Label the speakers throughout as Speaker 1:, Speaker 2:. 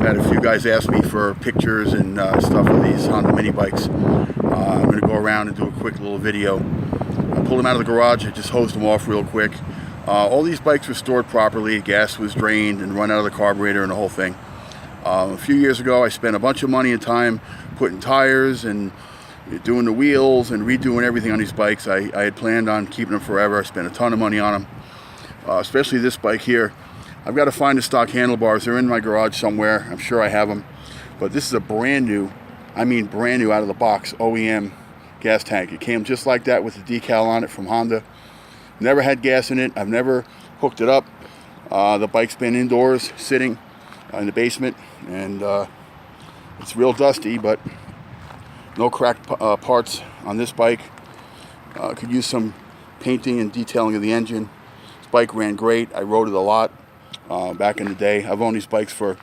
Speaker 1: had a few guys ask me for pictures and stuff of these Honda mini bikes. I'm going to go around and do a quick little video. I pulled them out of the garage. I just hosed them off real quick. All these bikes were stored properly. Gas was drained and run out of the carburetor and the whole thing. A few years ago, I spent a bunch of money and time putting tires and doing the wheels and redoing everything on these bikes. I had planned on keeping them forever. I spent a ton of money on them, especially this bike here. I've got to find the stock handlebars. They're in my garage somewhere. I'm sure I have them. But this is a brand new, I mean brand new out of the box OEM gas tank. It came just like that with the decal on it from Honda. Never had gas in it. I've never hooked it up. The bike's been indoors sitting in the basement, and it's real dusty, but no cracked parts on this bike. Could use some painting and detailing of the engine. This bike ran great. I rode it a lot back in the day. I've owned these bikes for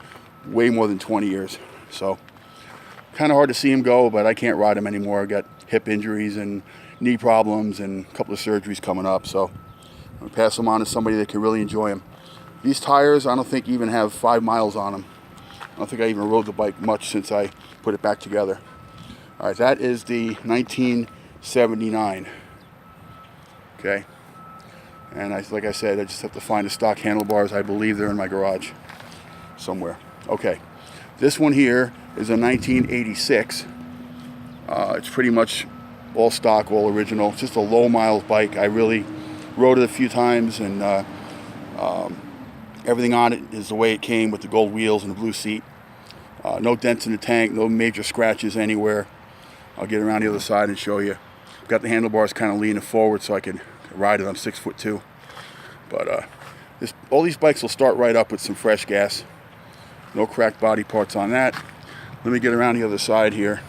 Speaker 1: way more than 20 years, so kind of hard to see them go, but I can't ride them anymore. I got hip injuries and knee problems and a couple of surgeries coming up, so I'm going to pass them on to somebody that can really enjoy them. These tires, I don't think even have 5 miles on them. I don't think I even rode the bike much since I put it back together. All right, that is the 1979. Okay, and like I said, I just have to find the stock handlebars. I believe they're in my garage somewhere. Okay, this one here is a 1986. It's pretty much all stock, all original. It's just a low miles bike. I really rode it a few times, and everything on it is the way it came, with the gold wheels and the blue seat. No dents in the tank, no major scratches anywhere. I'll get around the other side and show you. Got the handlebars kind of leaning forward so I can ride it. I'm 6'2". But all these bikes will start right up with some fresh gas. No cracked body parts on that. Let me get around the other side here.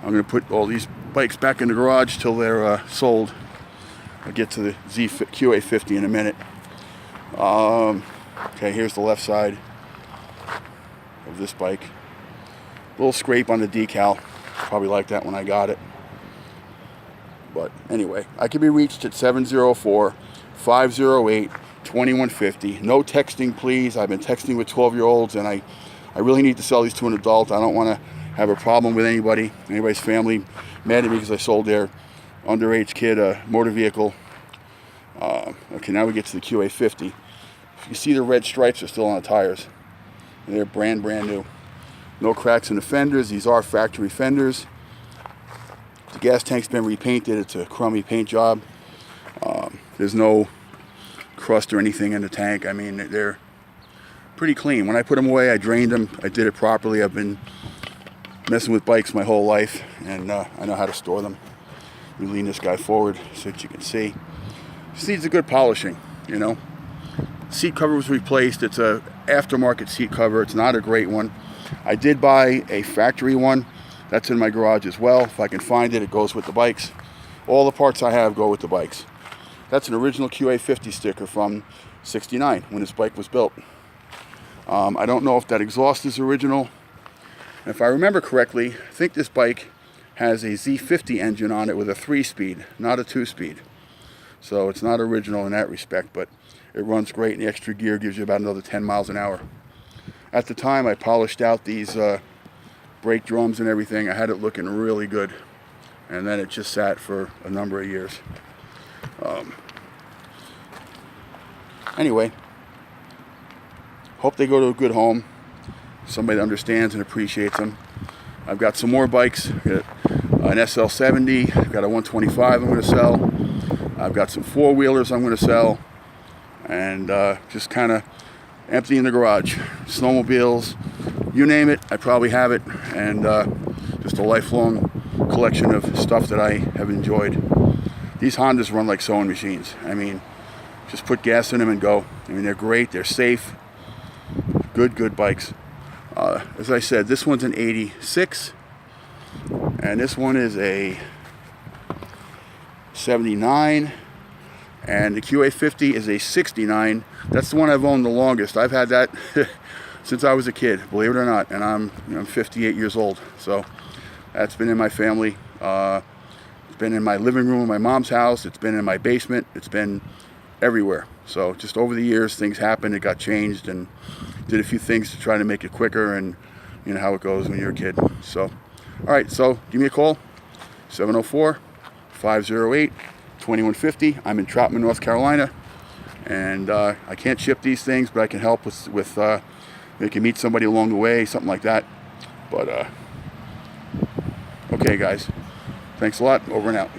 Speaker 1: I'm going to put all these bikes back in the garage till they're sold. I'll get to the QA50 in a minute. Okay, here's the left side of this bike. A little scrape on the decal. Probably like that when I got it. But anyway, I can be reached at 704-508-2150. No texting, please. I've been texting with 12-year-olds, and I really need to sell these to an adult. I don't want to have a problem with anybody's family mad at me because I sold their underage kid a motor vehicle. Okay, now we get to the QA50. You see the red stripes are still on the tires. They're brand new. No cracks in the fenders. These are factory fenders. The gas tank's been repainted. It's a crummy paint job. There's no crust or anything in the tank. I mean, they're pretty clean. When I put them away, I drained them. I did it properly. I've been messing with bikes my whole life, and I know how to store them. We lean this guy forward so that you can see. Just needs a good polishing, you know. Seat cover was replaced. It's a aftermarket seat cover. It's not a great one. I did buy a factory one. That's in my garage as well. If I can find it, it goes with the bikes. All the parts I have go with the bikes. That's an original QA50 sticker from '69 when this bike was built. I don't know if that exhaust is original. If I remember correctly, I think this bike has a Z50 engine on it with a 3-speed, not a 2-speed. So it's not original in that respect, but it runs great, and the extra gear gives you about another 10 miles an hour. At the time, I polished out these brake drums and everything. I had it looking really good, and then it just sat for a number of years. Anyway, hope they go to a good home. Somebody that understands and appreciates them. I've got some more bikes. I've got an SL70. I've got a 125 I'm going to sell. I've got some 4-wheelers I'm going to sell. And just kind of empty in the garage. Snowmobiles, you name it, I probably have it. And just a lifelong collection of stuff that I have enjoyed. These Hondas run like sewing machines. I mean, just put gas in them and go. I mean, they're great, they're safe. Good bikes. As I said, this one's an 86, and this one is a 79, and the QA50 is a 69. That's the one I've owned the longest. I've had that since I was a kid, believe it or not, and I'm 58 years old. So that's been in my family. It's been in my living room in my mom's house. It's been in my basement. It's been everywhere. So just over the years, things happened, it got changed, and did a few things to try to make it quicker, and you know how it goes when you're a kid. So, all right, so give me a call, 704-508-2150. I'm in Troutman, North Carolina, and I can't ship these things, but I can help with you can meet somebody along the way, something like that. But okay, guys, thanks a lot. Over and out.